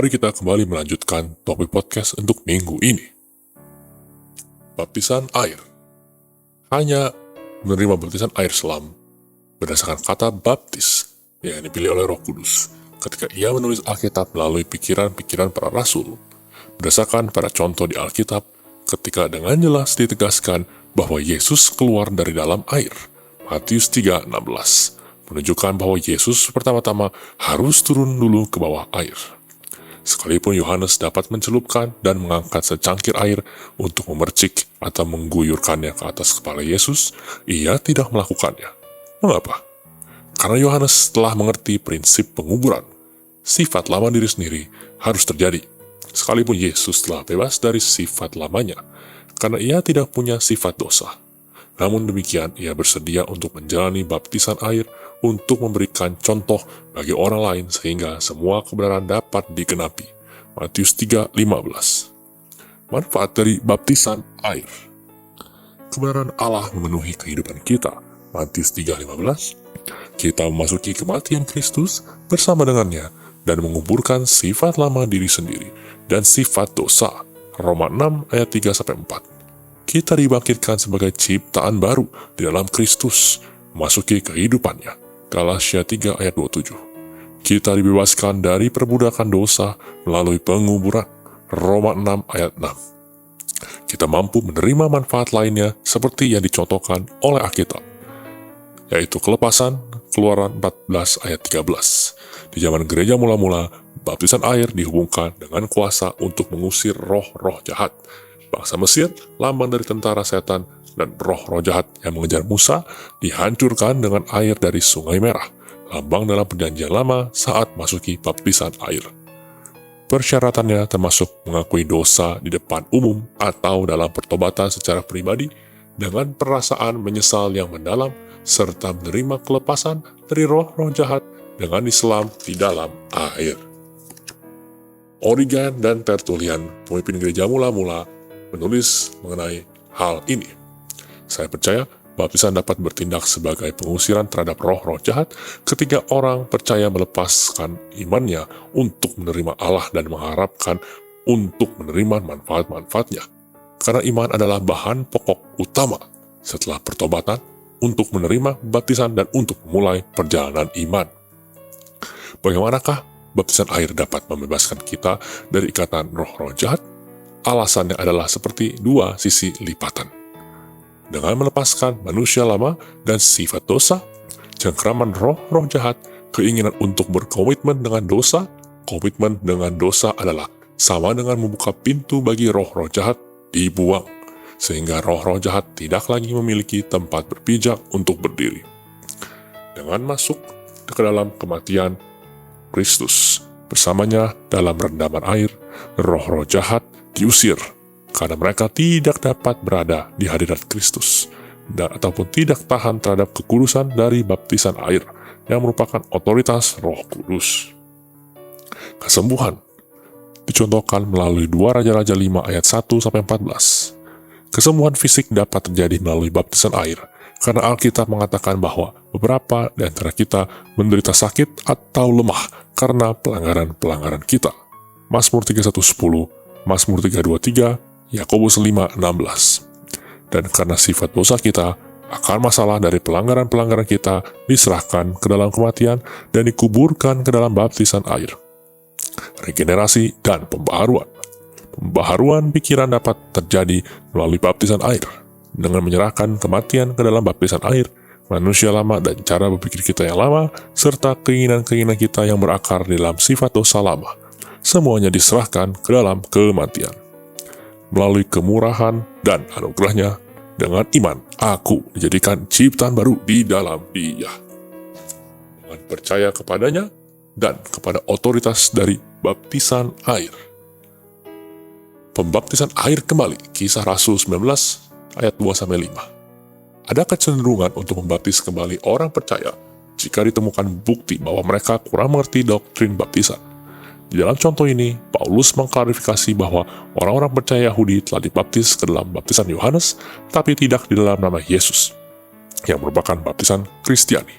Mari kita kembali melanjutkan topik podcast untuk minggu ini. Baptisan air. Hanya menerima baptisan air selam berdasarkan kata baptis yang dipilih oleh Roh Kudus ketika ia menulis Alkitab melalui pikiran-pikiran para rasul. Berdasarkan pada contoh di Alkitab, ketika dengan jelas ditegaskan bahwa Yesus keluar dari dalam air. Matius 3:16 menunjukkan bahwa Yesus pertama-tama harus turun dulu ke bawah air. Sekalipun Yohanes dapat mencelupkan dan mengangkat secangkir air untuk memercik atau mengguyurkannya ke atas kepala Yesus, ia tidak melakukannya. Mengapa? Karena Yohanes telah mengerti prinsip penguburan. Sifat lama diri sendiri harus terjadi, sekalipun Yesus telah bebas dari sifat lamanya, karena ia tidak punya sifat dosa. Namun demikian, ia bersedia untuk menjalani baptisan air untuk memberikan contoh bagi orang lain sehingga semua kebenaran dapat digenapi. Matius 3:15. Manfaat dari baptisan air. Kebenaran Allah memenuhi kehidupan kita. Matius 3:15. Kita memasuki kematian Kristus bersama dengannya dan menguburkan sifat lama diri sendiri dan sifat dosa. Roma 6:3-4. Kita dibangkitkan sebagai ciptaan baru di dalam Kristus, memasuki kehidupannya. Galatia 3:27. Kita dibebaskan dari perbudakan dosa melalui penguburan. Roma 6:6. Kita mampu menerima manfaat lainnya seperti yang dicontohkan oleh Alkitab, yaitu kelepasan. Keluaran 14:13. Di zaman gereja mula-mula, baptisan air dihubungkan dengan kuasa untuk mengusir roh-roh jahat. Bangsa Mesir, lambang dari tentara setan, dan roh-roh jahat yang mengejar Musa dihancurkan dengan air dari Sungai Merah, lambang dalam perjanjian lama saat masuki baptisan air. Persyaratannya termasuk mengakui dosa di depan umum atau dalam pertobatan secara pribadi dengan perasaan menyesal yang mendalam serta menerima kelepasan dari roh-roh jahat dengan diselam di dalam air. Origen dan Tertullian, pemimpin gereja mula-mula, menulis mengenai hal ini. Saya percaya baptisan dapat bertindak sebagai pengusiran terhadap roh-roh jahat ketika orang percaya melepaskan imannya untuk menerima Allah dan mengharapkan untuk menerima manfaat-manfaatnya. Karena iman adalah bahan pokok utama setelah pertobatan untuk menerima baptisan dan untuk memulai perjalanan iman. Bagaimanakah baptisan air dapat membebaskan kita dari ikatan roh-roh jahat? Alasannya adalah seperti dua sisi lipatan. Dengan melepaskan manusia lama dan sifat dosa, cengkraman roh-roh jahat, keinginan untuk berkomitmen dengan dosa, komitmen dengan dosa adalah sama dengan membuka pintu bagi roh-roh jahat dibuang, sehingga roh-roh jahat tidak lagi memiliki tempat berpijak untuk berdiri. Dengan masuk ke dalam kematian Kristus, bersamanya dalam rendaman air, roh-roh jahat diusir, karena mereka tidak dapat berada di hadirat Kristus, dan ataupun tidak tahan terhadap kekudusan dari baptisan air, yang merupakan otoritas Roh Kudus. Kesembuhan dicontohkan melalui 2 Raja-Raja 5:1-14. Kesembuhan fisik dapat terjadi melalui baptisan air, karena Alkitab mengatakan bahwa beberapa di antara kita menderita sakit atau lemah karena pelanggaran-pelanggaran kita. Mazmur 31:10, Mazmur 3:23, Yakobus 5:16. Dan karena sifat dosa kita, akar masalah dari pelanggaran-pelanggaran kita diserahkan ke dalam kematian dan dikuburkan ke dalam baptisan air. Regenerasi dan pembaharuan. Pembaharuan pikiran dapat terjadi melalui baptisan air. Dengan menyerahkan kematian ke dalam baptisan air, manusia lama dan cara berpikir kita yang lama, serta keinginan-keinginan kita yang berakar di dalam sifat dosa lama, semuanya diserahkan ke dalam kematian. Melalui kemurahan dan anugerahnya, dengan iman, aku dijadikan ciptaan baru di dalam Dia. Dengan percaya kepadanya dan kepada otoritas dari baptisan air. Pembaptisan air kembali, Kisah Rasul 19 ayat 2-5. Ada kecenderungan untuk membaptis kembali orang percaya jika ditemukan bukti bahwa mereka kurang mengerti doktrin baptisan. Di dalam contoh ini, Paulus mengklarifikasi bahwa orang-orang percaya Yahudi telah dibaptis ke dalam baptisan Yohanes, tapi tidak di dalam nama Yesus, yang merupakan baptisan Kristiani.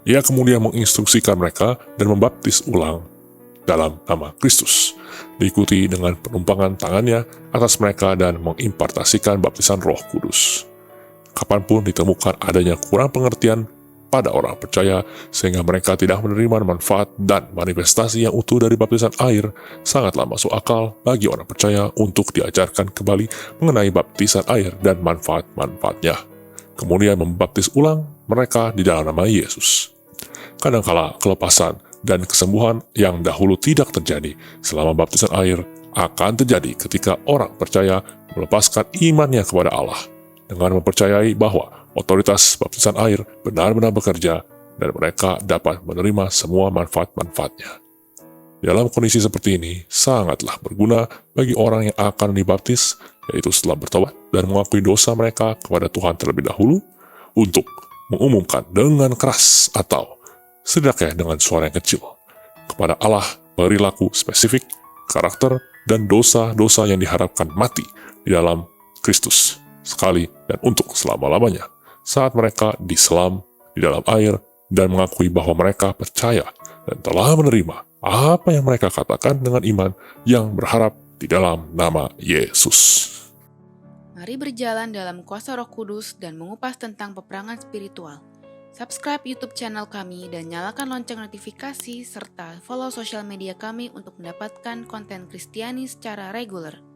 Ia kemudian menginstruksikan mereka dan membaptis ulang dalam nama Kristus, diikuti dengan penumpangan tangannya atas mereka dan mengimpartasikan baptisan Roh Kudus. Kapanpun ditemukan adanya kurang pengertian pada orang percaya sehingga mereka tidak menerima manfaat dan manifestasi yang utuh dari baptisan air, sangatlah masuk akal bagi orang percaya untuk diajarkan kembali mengenai baptisan air dan manfaat-manfaatnya, kemudian membaptis ulang mereka di dalam nama Yesus. Kadangkala kelepasan dan kesembuhan yang dahulu tidak terjadi selama baptisan air akan terjadi ketika orang percaya melepaskan imannya kepada Allah dengan mempercayai bahwa otoritas baptisan air benar-benar bekerja dan mereka dapat menerima semua manfaat-manfaatnya. Dalam kondisi seperti ini, sangatlah berguna bagi orang yang akan dibaptis, yaitu setelah bertobat dan mengakui dosa mereka kepada Tuhan terlebih dahulu, untuk mengumumkan dengan keras atau setidaknya dengan suara yang kecil kepada Allah perilaku spesifik, karakter, dan dosa-dosa yang diharapkan mati di dalam Kristus sekali dan untuk selama-lamanya saat mereka diselam di dalam air dan mengakui bahwa mereka percaya dan telah menerima apa yang mereka katakan dengan iman yang berharap di dalam nama Yesus. Mari berjalan dalam kuasa Roh Kudus dan mengupas tentang peperangan spiritual. Subscribe YouTube channel kami dan nyalakan lonceng notifikasi serta follow sosial media kami untuk mendapatkan konten Kristiani secara reguler.